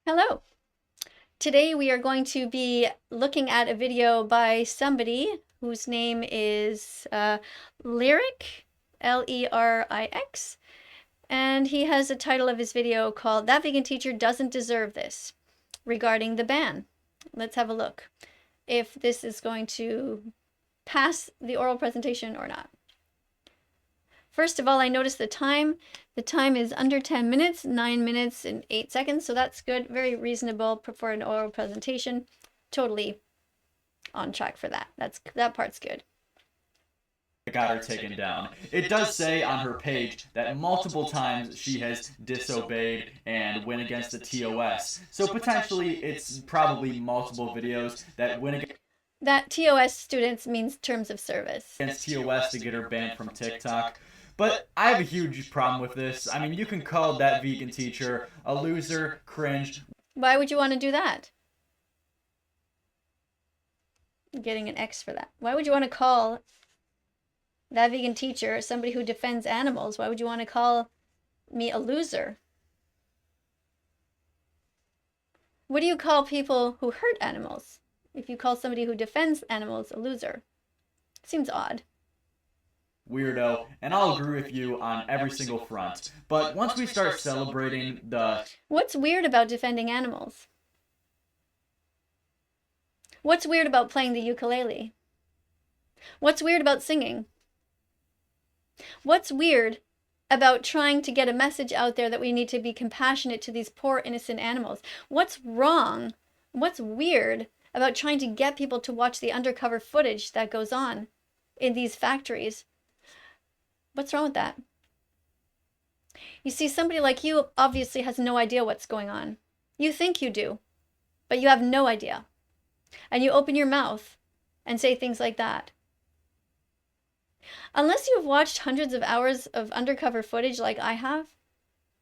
Hello. Today we are going to be looking at a video by somebody whose name is Lerix, L-E-R-I-X, and he has a title of his video called "That Vegan Teacher Doesn't Deserve This," regarding the ban. Let's have a look if this is going to pass the oral presentation or not. First of all, I noticed the time. The time is under 10 minutes, 9 minutes and 8 seconds, so that's good. Very reasonable for an oral presentation. Totally on track for that. That part's good. Got her taken down. It does say on her page that multiple times she has disobeyed and went against the TOS. So potentially it's probably multiple videos that went against that TOS students means terms of service. Against TOS to get her banned from TikTok. But I have a huge problem with this. I mean, you can call that vegan teacher a loser, cringe. Why would you want to do that? I'm getting an X for that. Why would you want to call that vegan teacher somebody who defends animals? Why would you want to call me a loser? What do you call people who hurt animals? If you call somebody who defends animals a loser, seems odd. Weirdo, and I'll agree with you on every single front. But once we start celebrating the... What's weird about defending animals? What's weird about playing the ukulele? What's weird about singing? What's weird about trying to get a message out there that we need to be compassionate to these poor innocent animals? What's wrong? What's weird about trying to get people to watch the undercover footage that goes on in these factories? What's wrong with that? You see, somebody like you obviously has no idea what's going on. You think you do, but you have no idea. And you open your mouth and say things like that. Unless you've watched hundreds of hours of undercover footage like I have,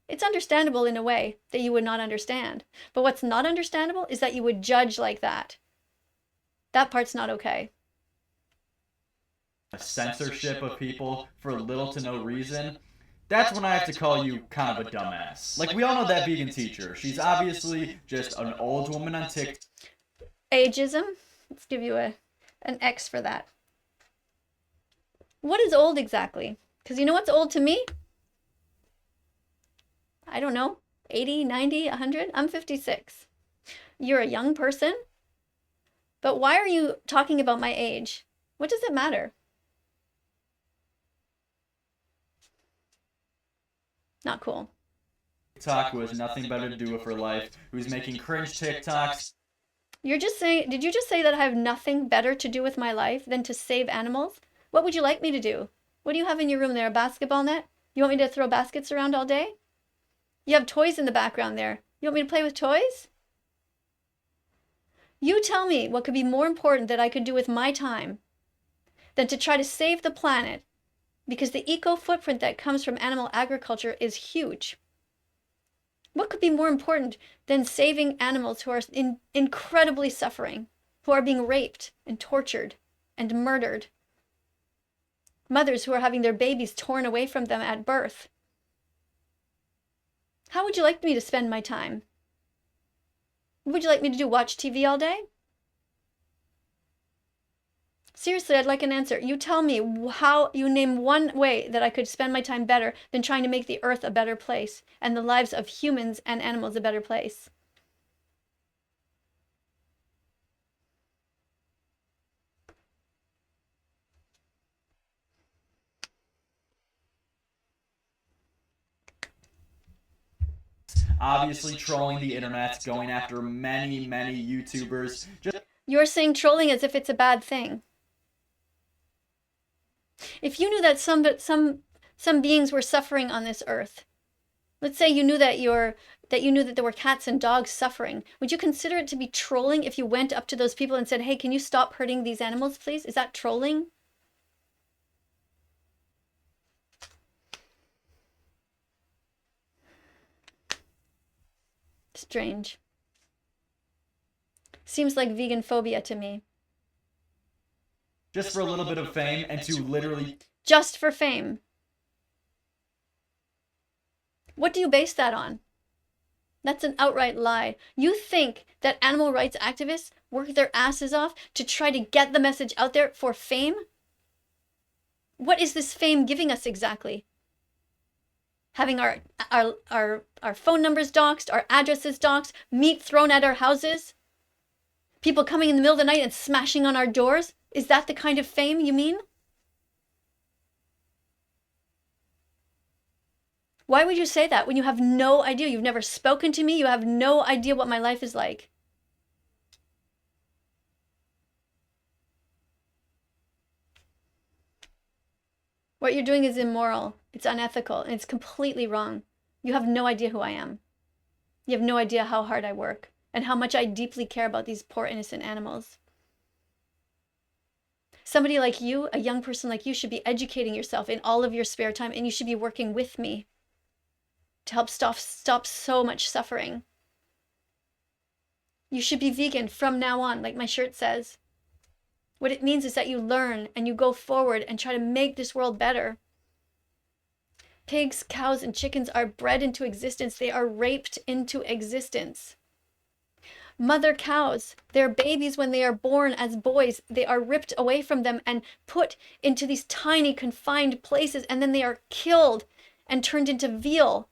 it's understandable in a way that you would not understand. But what's not understandable is that you would judge like that. That part's not okay. Censorship of people for little to no reason, that's when I have to call you kind of a dumbass. Like, we all know that vegan teacher. She's obviously just an old woman on TikTok. Ageism? Let's give you an X for that. What is old exactly? Because you know what's old to me? I don't know. 80, 90, 100? I'm 56. You're a young person? But why are you talking about my age? What does it matter? Not cool. TikTok who has nothing better to do with her life, who's making cringe TikToks. You're just saying, did you just say that I have nothing better to do with my life than to save animals? What would you like me to do? What do you have in your room there? A basketball net? You want me to throw baskets around all day? You have toys in the background there. You want me to play with toys? You tell me what could be more important that I could do with my time than to try to save the planet, because the eco footprint that comes from animal agriculture is huge. What could be more important than saving animals who are incredibly suffering, who are being raped and tortured and murdered? Mothers who are having their babies torn away from them at birth. How would you like me to spend my time? What would you like me to do? Watch TV all day? Seriously, I'd like an answer. You tell me how, you name one way that I could spend my time better than trying to make the earth a better place and the lives of humans and animals a better place. Obviously trolling the internet, going after many YouTubers. You're saying trolling as if it's a bad thing. If you knew that some beings were suffering on this earth, let's say you knew that there were cats and dogs suffering, would you consider it to be trolling if you went up to those people and said, "Hey, can you stop hurting these animals, please?" Is that trolling? Strange. Seems like veganphobia to me. Just for a little bit of fame and to literally... Just for fame. What do you base that on? That's an outright lie. You think that animal rights activists work their asses off to try to get the message out there for fame? What is this fame giving us exactly? Having our phone numbers doxed, our addresses doxed, meat thrown at our houses? People coming in the middle of the night and smashing on our doors? Is that the kind of fame you mean? Why would you say that when you have no idea? You've never spoken to me. You have no idea what my life is like. What you're doing is immoral. It's unethical, and it's completely wrong. You have no idea who I am. You have no idea how hard I work and how much I deeply care about these poor innocent animals. Somebody like you, a young person like you, should be educating yourself in all of your spare time, and you should be working with me to help stop so much suffering. You should be vegan from now on, like my shirt says. What it means is that you learn and you go forward and try to make this world better. Pigs, cows, and chickens are bred into existence. They are raped into existence. Mother cows, their babies, when they are born as boys, they are ripped away from them and put into these tiny confined places, and then they are killed and turned into veal.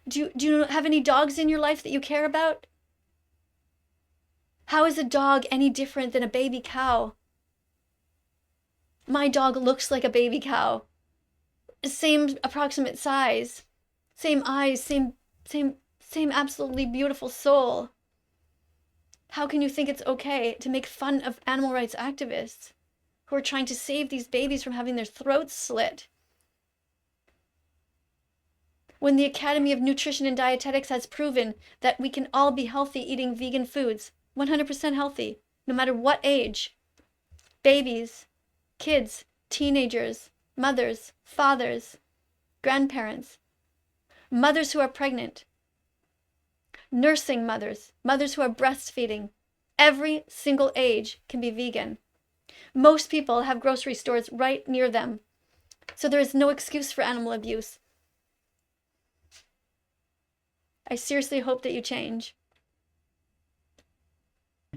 Do you have any dogs in your life that you care about? How is a dog any different than a baby cow? My dog looks like a baby cow. Same approximate size, same eyes, same absolutely beautiful soul. How can you think it's okay to make fun of animal rights activists who are trying to save these babies from having their throats slit? When the Academy of Nutrition and Dietetics has proven that we can all be healthy eating vegan foods, 100% healthy, no matter what age. Babies, kids, teenagers, mothers, fathers, grandparents, mothers who are pregnant, nursing mothers, mothers who are breastfeeding. Every single age can be vegan. Most people have grocery stores right near them, so there is no excuse for animal abuse. I seriously hope that you change.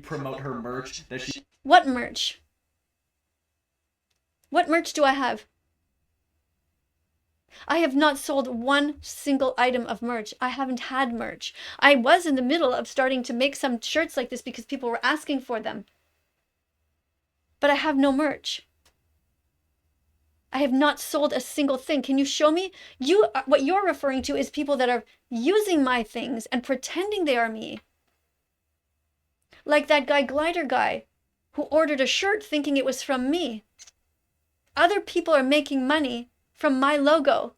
Promote her merch that she... What merch? What merch do I have? I have not sold one single item of merch. I haven't had merch. I was in the middle of starting to make some shirts like this because people were asking for them. But I have no merch. I have not sold a single thing. Can you show me? What you're referring to is people that are using my things and pretending they are me. Like that guy, Glider Guy, who ordered a shirt thinking it was from me. Other people are making money from my logo.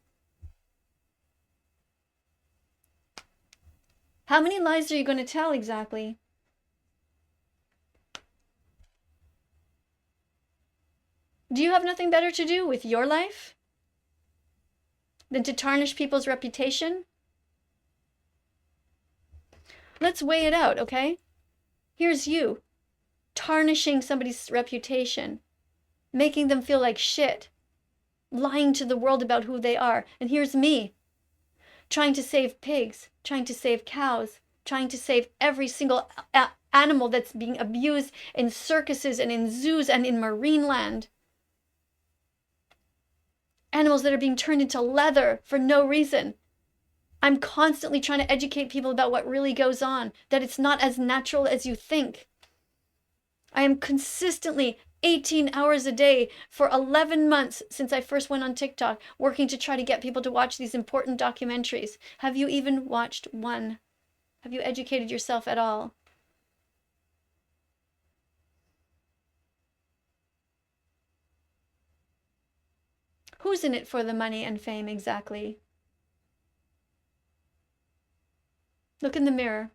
How many lies are you going to tell exactly? Do you have nothing better to do with your life than to tarnish people's reputation? Let's weigh it out, okay? Here's you, tarnishing somebody's reputation, making them feel like shit, lying to the world about who they are. And here's me, trying to save pigs, trying to save cows, trying to save every single animal that's being abused in circuses and in zoos and in marine land. Animals that are being turned into leather for no reason. I'm constantly trying to educate people about what really goes on, that it's not as natural as you think. I am consistently 18 hours a day for 11 months since I first went on TikTok, working to try to get people to watch these important documentaries. Have you even watched one? Have you educated yourself at all? Who's in it for the money and fame exactly? Look in the mirror.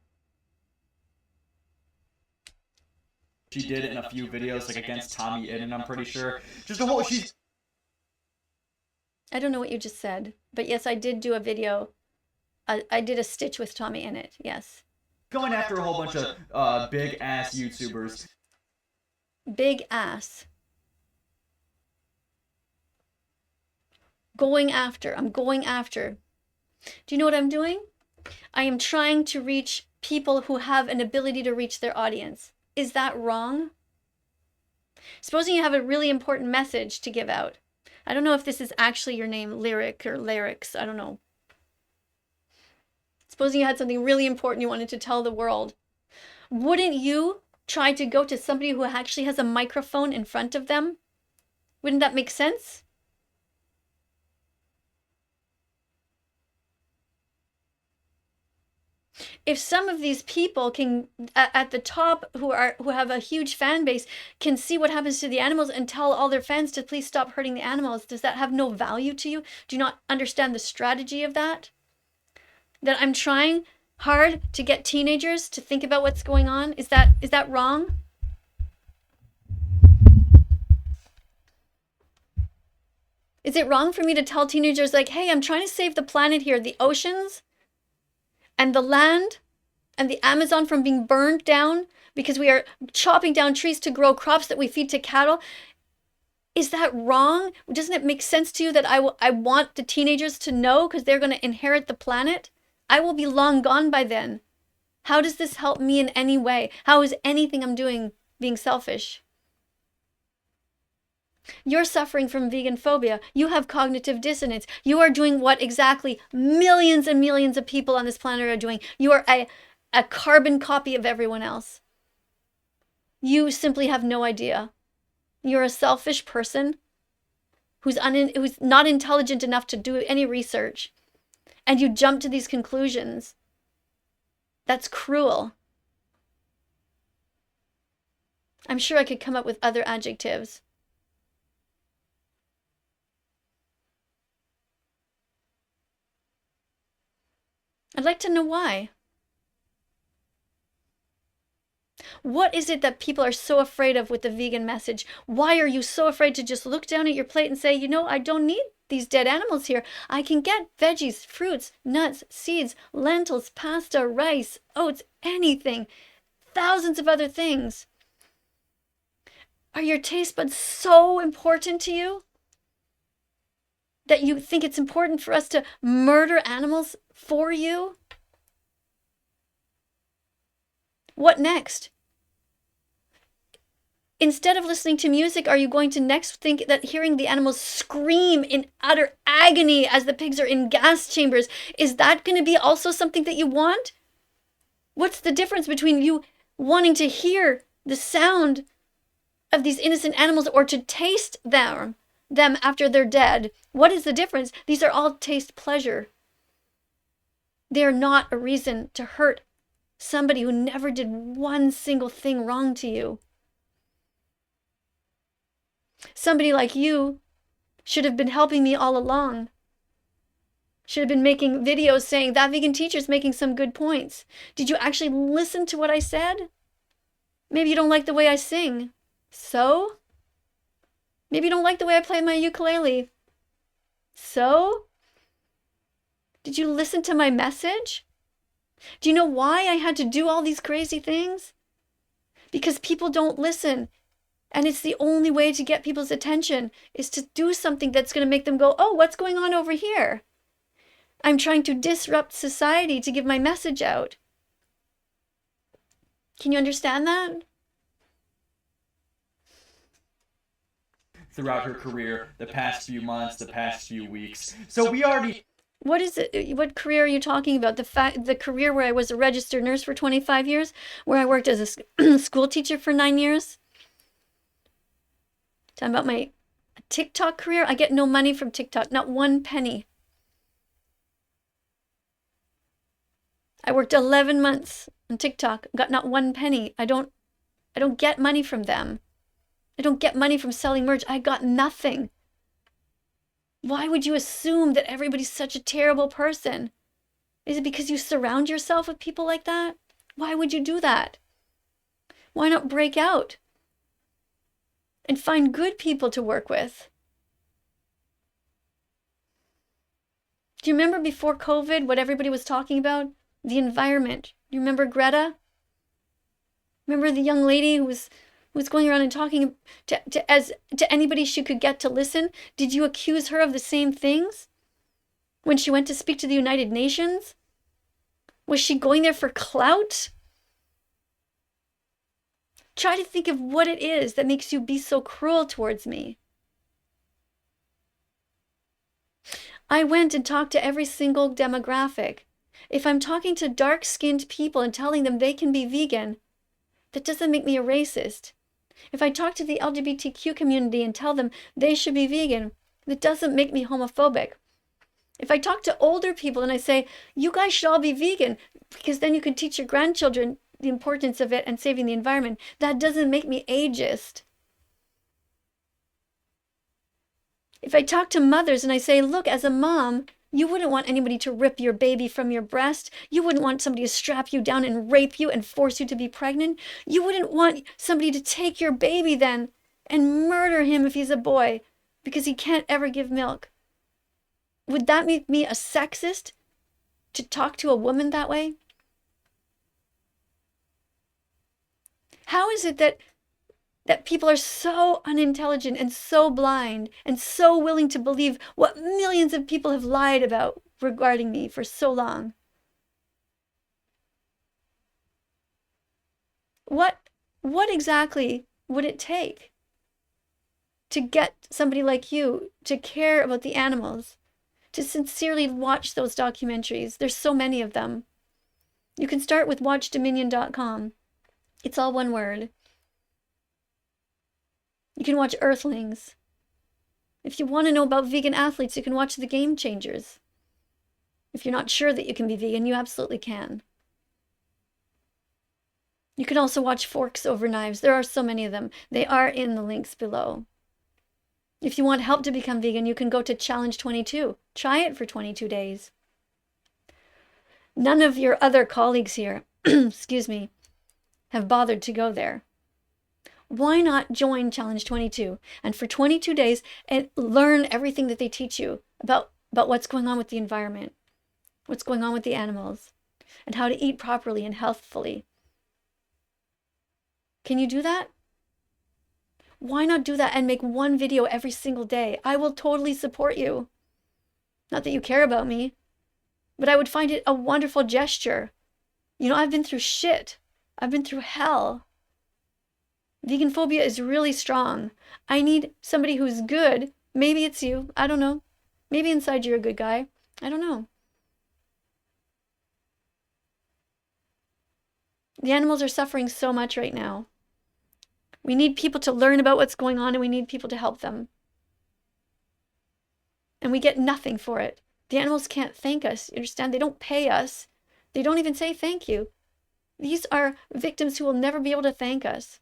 She did it in a few videos, like against Tommy Iden, I'm pretty sure. Just a whole, she's... I don't know what you just said, but yes, I did do a video. I did a stitch with Tommy in it, yes. Going after a whole bunch of big-ass YouTubers. Big ass. Going after. I'm going after. Do you know what I'm doing? I am trying to reach people who have an ability to reach their audience. Is that wrong? Supposing you have a really important message to give out. I don't know if this is actually your name, Lyric or Lerix. I don't know. Supposing you had something really important you wanted to tell the world. Wouldn't you try to go to somebody who actually has a microphone in front of them? Wouldn't that make sense? If some of these people can, at the top, who have a huge fan base, can see what happens to the animals and tell all their fans to please stop hurting the animals, does that have no value to you? Do you not understand the strategy of that? That I'm trying hard to get teenagers to think about what's going on? Is that wrong? Is it wrong for me to tell teenagers, like, hey, I'm trying to save the planet here, the oceans and the land and the Amazon from being burned down because we are chopping down trees to grow crops that we feed to cattle? Is that wrong? Doesn't it make sense to you that I want the teenagers to know because they're going to inherit the planet? I will be long gone by then. How does this help me in any way? How is anything I'm doing being selfish? You're suffering from veganphobia. You have cognitive dissonance. You are doing what exactly millions and millions of people on this planet are doing. You are a carbon copy of everyone else. You simply have no idea. You're a selfish person who's not intelligent enough to do any research. And you jump to these conclusions. That's cruel. I'm sure I could come up with other adjectives. I'd like to know why. What is it that people are so afraid of with the vegan message? Why are you so afraid to just look down at your plate and say, you know, I don't need these dead animals here. I can get veggies, fruits, nuts, seeds, lentils, pasta, rice, oats, anything. Thousands of other things. Are your taste buds so important to you that you think it's important for us to murder animals for you? What next? Instead of listening to music, are you going to next think that hearing the animals scream in utter agony as the pigs are in gas chambers, is that going to be also something that you want? What's the difference between you wanting to hear the sound of these innocent animals or to taste them after they're dead? What is the difference? These are all taste pleasure. They are not a reason to hurt somebody who never did one single thing wrong to you. Somebody like you should have been helping me all along. Should have been making videos saying that vegan teacher's making some good points. Did you actually listen to what I said? Maybe you don't like the way I sing. So? Maybe you don't like the way I play my ukulele. So? Did you listen to my message? Do you know why I had to do all these crazy things? Because people don't listen. And it's the only way to get people's attention is to do something that's going to make them go, oh, what's going on over here? I'm trying to disrupt society to give my message out. Can you understand that? Throughout her career, the past few months, the past few weeks. So we already... What is it? What career are you talking about? The career where I was a registered nurse for 25 years? Where I worked as a school teacher for 9 years? Talking about my TikTok career? I get no money from TikTok, not one penny. I worked 11 months on TikTok, got not one penny. I don't get money from them. I don't get money from selling merch. I got nothing. Why would you assume that everybody's such a terrible person? Is it because you surround yourself with people like that? Why would you do that? Why not break out and find good people to work with? Do you remember before COVID what everybody was talking about? The environment. Do you remember Greta? Remember the young lady who was going around and talking to anybody she could get to listen? Did you accuse her of the same things when she went to speak to the United Nations? Was she going there for clout? Try to think of what it is that makes you be so cruel towards me. I went and talked to every single demographic. If I'm talking to dark-skinned people and telling them they can be vegan, that doesn't make me a racist. If I talk to the LGBTQ community and tell them they should be vegan, that doesn't make me homophobic. If I talk to older people and I say, you guys should all be vegan, because then you can teach your grandchildren the importance of it and saving the environment, that doesn't make me ageist. If I talk to mothers and I say, look, as a mom, you wouldn't want anybody to rip your baby from your breast. You wouldn't want somebody to strap you down and rape you and force you to be pregnant. You wouldn't want somebody to take your baby then and murder him if he's a boy because he can't ever give milk. Would that make me a sexist to talk to a woman that way? How is it that people are so unintelligent and so blind and so willing to believe what millions of people have lied about regarding me for so long? What exactly would it take to get somebody like you to care about the animals, to sincerely watch those documentaries? There's so many of them. You can start with watchdominion.com. It's all one word. You can watch Earthlings. If you want to know about vegan athletes, you can watch The Game Changers. If you're not sure that you can be vegan, you absolutely can. You can also watch Forks Over Knives. There are so many of them. They are in the links below. If you want help to become vegan, you can go to Challenge 22. Try it for 22 days. None of your other colleagues here, excuse me, have bothered to go there. Why not join Challenge 22 and for 22 days and learn everything that they teach you about what's going on with the environment, what's going on with the animals, and how to eat properly and healthfully. Can you do that? Why not do that and make one video every single day? I will totally support you. Not that you care about me, but I would find it a wonderful gesture. You know, I've been through shit. I've been through hell. Veganphobia is really strong. I need somebody who's good. Maybe it's you. I don't know. Maybe inside you're a good guy. I don't know. The animals are suffering so much right now. We need people to learn about what's going on and we need people to help them. And we get nothing for it. The animals can't thank us. You understand? They don't pay us. They don't even say thank you. These are victims who will never be able to thank us.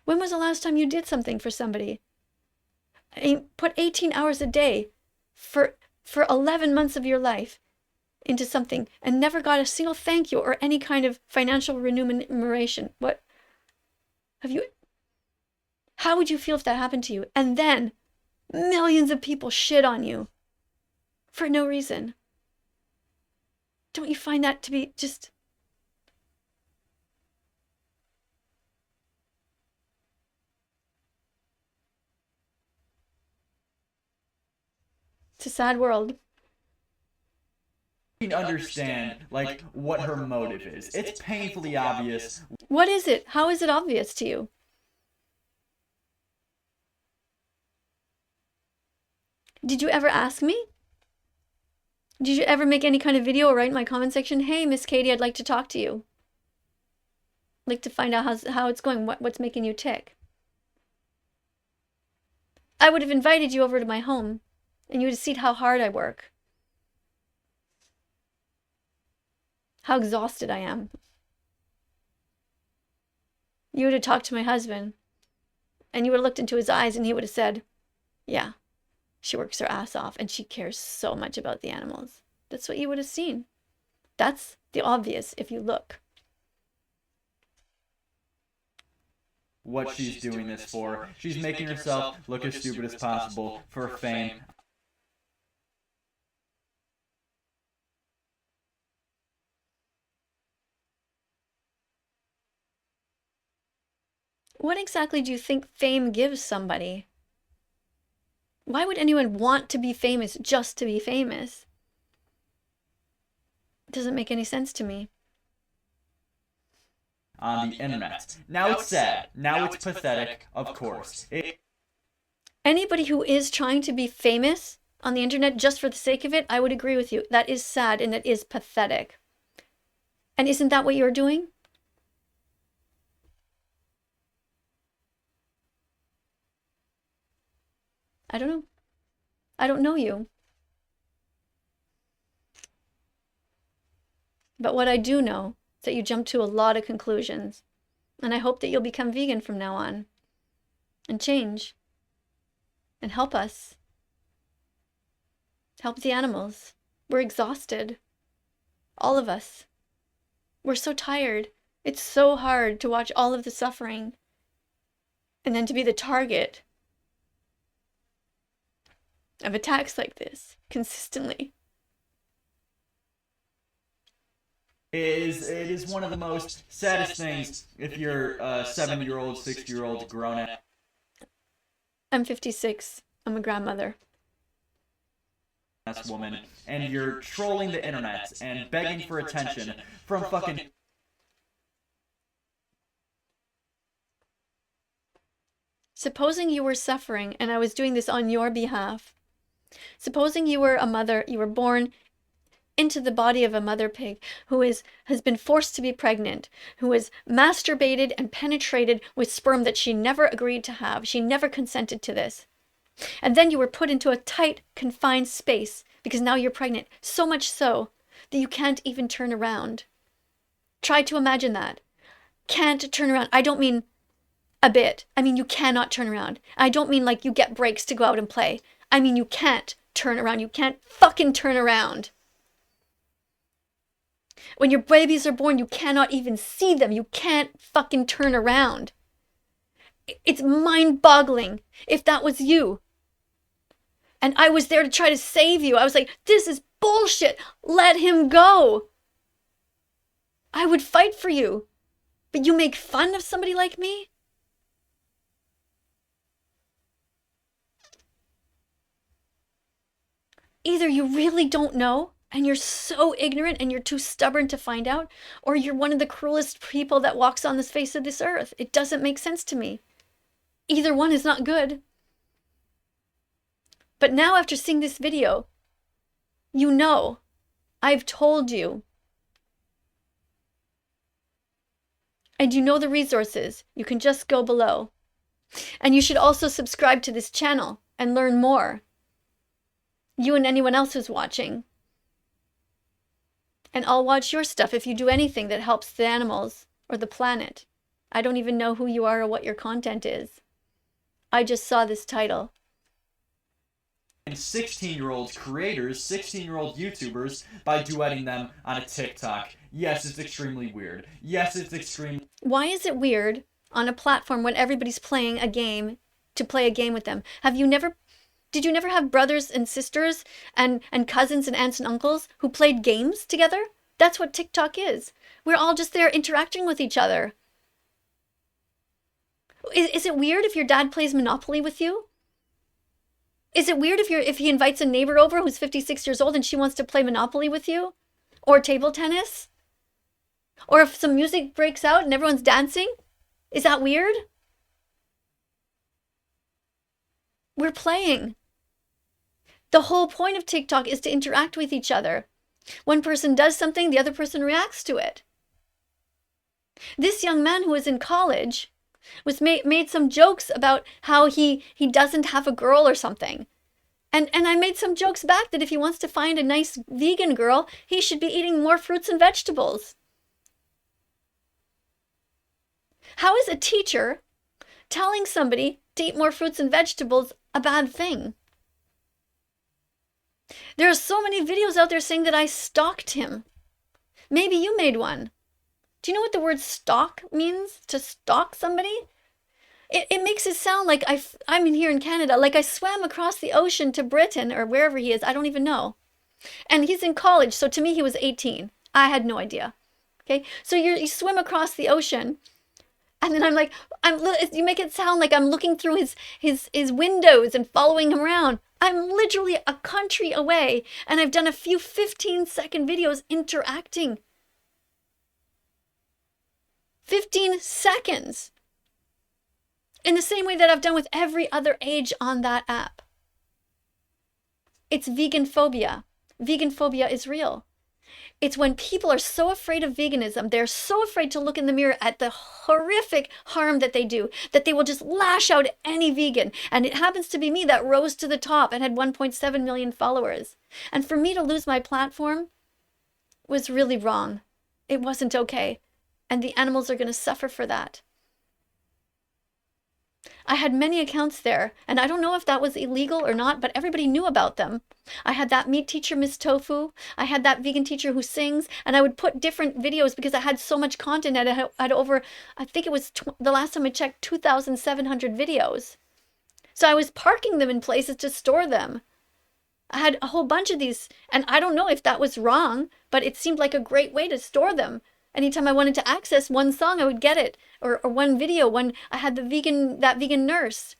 When was the last time you did something for somebody? I mean, put 18 hours a day for 11 months of your life into something and never got a single thank you or any kind of financial remuneration. What have you? How would you feel if that happened to you? And then millions of people shit on you for no reason. Don't you find that to be just... It's a sad world. You can understand, like, what her motive is. It's painfully obvious. What is it? How is it obvious to you? Did you ever ask me? Did you ever make any kind of video or write in my comment section, hey, Miss Kadie, I'd like to talk to you. I'd like to find out how it's going, what's making you tick. I would have invited you over to my home, and you would have seen how hard I work. How exhausted I am. You would have talked to my husband, and you would have looked into his eyes, and he would have said, yeah. She works her ass off and she cares so much about the animals. That's what you would have seen. That's the obvious if you look. What she's doing this for. She's making herself look as stupid as possible for fame. What exactly do you think fame gives somebody? Why would anyone want to be famous just to be famous? It doesn't make any sense to me. On the internet. Now it's sad. Now it's pathetic, of course. Anybody who is trying to be famous on the internet just for the sake of it, I would agree with you. That is sad and that is pathetic. And isn't that what you're doing? I don't know. I don't know you. But what I do know is that you jump to a lot of conclusions. And I hope that you'll become vegan from now on. And change. And help us. Help the animals. We're exhausted. All of us. We're so tired. It's so hard to watch all of the suffering. And then to be the target of attacks like this consistently. It is one of the most saddest things if you're a 7-year-old, 6-year-old grown up. I'm 56. I'm a grandmother. Woman, and you're trolling the internet and begging for attention from fucking. Supposing you were suffering and I was doing this on your behalf. Supposing you were a mother, you were born into the body of a mother pig who has been forced to be pregnant, who is masturbated and penetrated with sperm that she never agreed to have. She never consented to this. And then you were put into a tight, confined space because now you're pregnant. So much so that you can't even turn around. Try to imagine that. Can't turn around. I don't mean a bit. I mean you cannot turn around. I don't mean like you get breaks to go out and play. I mean you can't turn around. You can't fucking turn around. When your babies are born, you cannot even see them. You can't fucking turn around. It's mind-boggling if that was you. And I was there to try to save you. I was like, this is bullshit. Let him go. I would fight for you. But you make fun of somebody like me? Either you really don't know, and you're so ignorant and you're too stubborn to find out, or you're one of the cruelest people that walks on the face of this earth. It doesn't make sense to me. Either one is not good. But now after seeing this video, you know, I've told you. And you know the resources. You can just go below. And you should also subscribe to this channel and learn more. You and anyone else who's watching. And I'll watch your stuff if you do anything that helps the animals or the planet. I don't even know who you are or what your content is. I just saw this title. 16-year-old creators, 16-year-old YouTubers, by duetting them on a TikTok. Yes, it's extremely weird. Yes, it's extremely... Why is it weird on a platform when everybody's playing a game to play a game with them? Did you never have brothers and sisters and cousins and aunts and uncles who played games together? That's what TikTok is. We're all just there interacting with each other. Is it weird if your dad plays Monopoly with you? Is it weird if he invites a neighbor over who's 56 years old and she wants to play Monopoly with you? Or table tennis? Or if some music breaks out and everyone's dancing? Is that weird? We're playing. The whole point of TikTok is to interact with each other. One person does something, the other person reacts to it. This young man who was in college was made some jokes about how he doesn't have a girl or something. And I made some jokes back that if he wants to find a nice vegan girl, he should be eating more fruits and vegetables. How is a teacher telling somebody to eat more fruits and vegetables a bad thing? There are so many videos out there saying that I stalked him. Maybe you made one. Do you know what the word stalk means? To stalk somebody? It makes it sound like I'm in here in Canada, like I swam across the ocean to Britain or wherever he is. I don't even know. And he's in college, so to me he was 18. I had no idea. Okay, so you swim across the ocean, and then I'm like, you make it sound like I'm looking through his windows and following him around. I'm literally a country away, and I've done a few 15-second videos interacting. 15 seconds. In the same way that I've done with every other age on that app. It's veganphobia. Veganphobia is real. It's when people are so afraid of veganism, they're so afraid to look in the mirror at the horrific harm that they do, that they will just lash out at any vegan. And it happens to be me that rose to the top and had 1.7 million followers. And for me to lose my platform was really wrong. It wasn't okay. And the animals are going to suffer for that. I had many accounts there, and I don't know if that was illegal or not, but everybody knew about them. I had that meat teacher, Miss Tofu. I had that vegan teacher who sings, and I would put different videos because I had so much content. I had over, I think it was, the last time I checked, 2,700 videos. So I was parking them in places to store them. I had a whole bunch of these, and I don't know if that was wrong, but it seemed like a great way to store them. Anytime I wanted to access one song, I would get it, or one video. When I had that vegan nurse.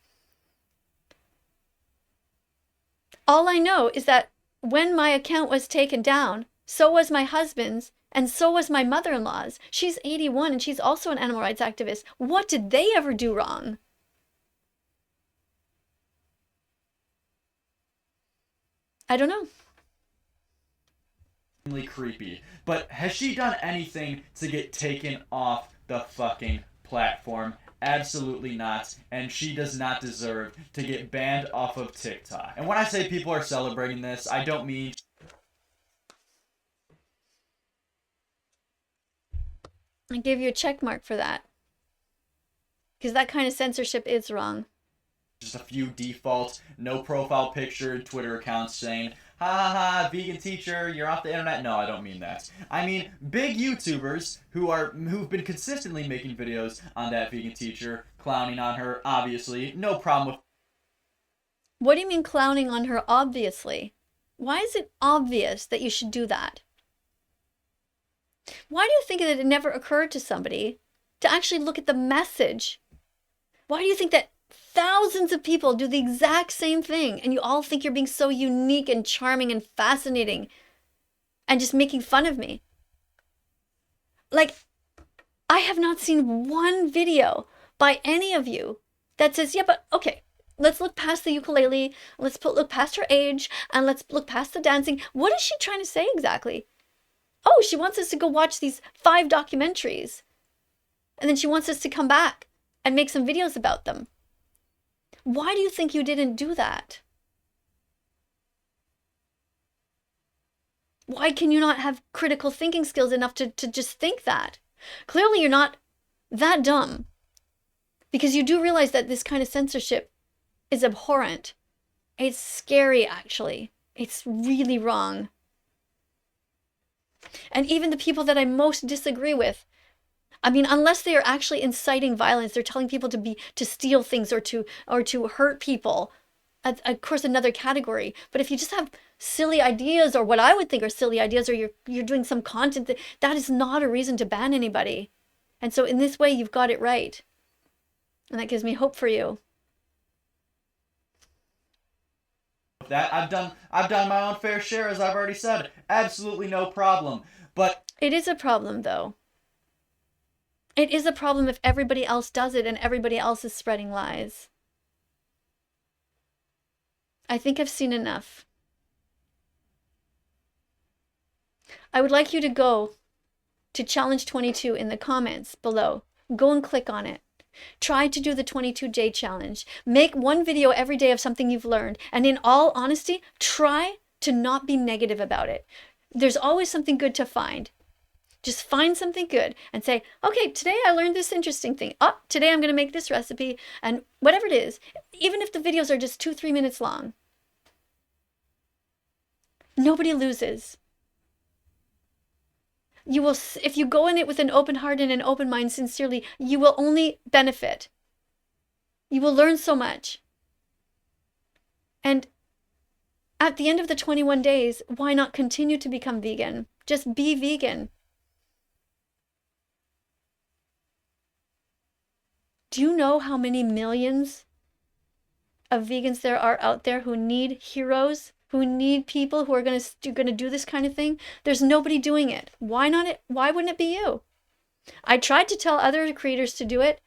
All I know is that when my account was taken down, so was my husband's, and so was my mother-in-law's. She's 81 and she's also an animal rights activist. What did they ever do wrong? I don't know. Creepy. But has she done anything to get taken off the fucking platform? Absolutely not. And she does not deserve to get banned off of TikTok. And when I say people are celebrating this, I don't mean I gave you a check mark for that. Because that kind of censorship is wrong. just a few default, no profile picture Twitter accounts saying, ha ha ha, vegan teacher, you're off the internet. No, I don't mean that. I mean big YouTubers who've been consistently making videos on that vegan teacher, clowning on her, obviously. No problem with What do you mean clowning on her, obviously? Why is it obvious that you should do that? Why do you think that it never occurred to somebody to actually look at the message? Why do you think that thousands of people do the exact same thing and you all think you're being so unique and charming and fascinating and just making fun of me? Like, I have not seen one video by any of you that says, yeah, but okay, let's look past the ukulele, look past her age, and let's look past the dancing. What is she trying to say exactly? Oh, she wants us to go watch these 5 documentaries. And then she wants us to come back and make some videos about them. Why do you think you didn't do that? Why can you not have critical thinking skills enough to just think that? Clearly you're not that dumb. Because you do realize that this kind of censorship is abhorrent. It's scary, actually. It's really wrong. And even the people that I most disagree with, I mean, unless they are actually inciting violence, they're telling people to steal things or to hurt people. Of course, another category. But if you just have silly ideas, or what I would think are silly ideas, or you're doing some content, that is not a reason to ban anybody. And so in this way, you've got it right. And that gives me hope for you. that. I've done my own fair share, as I've already said. Absolutely no problem. But it is a problem, though. It is a problem if everybody else does it and everybody else is spreading lies. I think I've seen enough. I would like you to go to Challenge 22 in the comments below. Go and click on it. Try to do the 22-day challenge. Make one video every day of something you've learned. And in all honesty, try to not be negative about it. There's always something good to find. Just find something good and say, okay, today I learned this interesting thing. Oh, today I'm going to make this recipe, and whatever it is, even if the videos are just 2-3 minutes long. Nobody loses. You will, if you go in it with an open heart and an open mind sincerely, you will only benefit. You will learn so much. And at the end of the 21 days, why not continue to become vegan? Just be vegan. Do you know how many millions of vegans there are out there who need heroes, who need people who are going to do this kind of thing. There's nobody doing it. Why not it? Why wouldn't it be you? I tried to tell other creators to do it.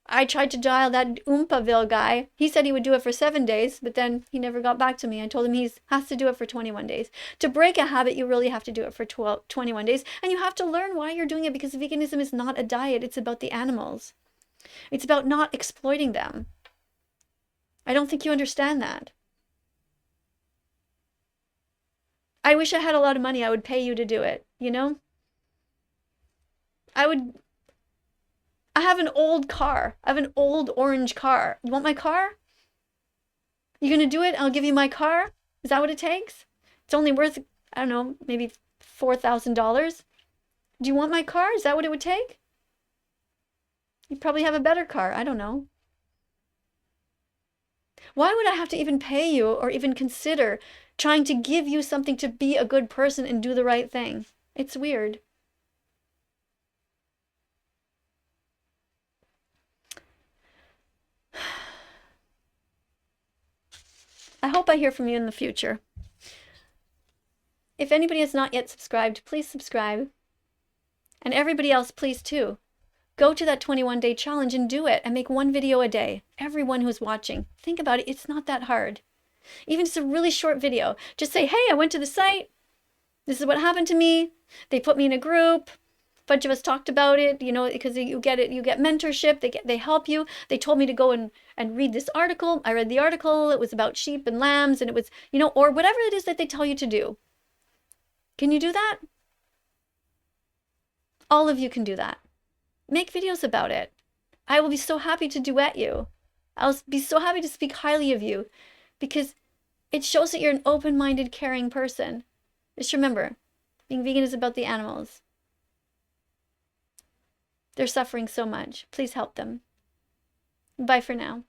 I tried to dial that Oompaville guy. He said he would do it for 7 days, but then he never got back to me. I told him he has to do it for 21 days. To break a habit, you really have to do it for 21 days. And you have to learn why you're doing it, because veganism is not a diet. It's about the animals. It's about not exploiting them. I don't think you understand that. I wish I had a lot of money. I would pay you to do it, you know? I have an old car. I have an old orange car. You want my car? You gonna do it? I'll give you my car? Is that what it takes? It's only worth, I don't know, maybe $4,000. Do you want my car? Is that what it would take? You probably have a better car. I don't know. Why would I have to even pay you or even consider trying to give you something to be a good person and do the right thing? It's weird. I hope I hear from you in the future. If anybody has not yet subscribed, please subscribe. And everybody else, please too. Go to that 21-day challenge and do it and make 1 video a day. Everyone who's watching, think about it. It's not that hard. Even just a really short video. Just say, hey, I went to the site. This is what happened to me. They put me in a group. A bunch of us talked about it, you know, because you get mentorship. They help you. They told me to go and read this article. I read the article. It was about sheep and lambs, and it was, you know, or whatever it is that they tell you to do. Can you do that? All of you can do that. Make videos about it. I will be so happy to duet you. I'll be so happy to speak highly of you, because it shows that you're an open-minded, caring person. Just remember, being vegan is about the animals. They're suffering so much. Please help them. Bye for now.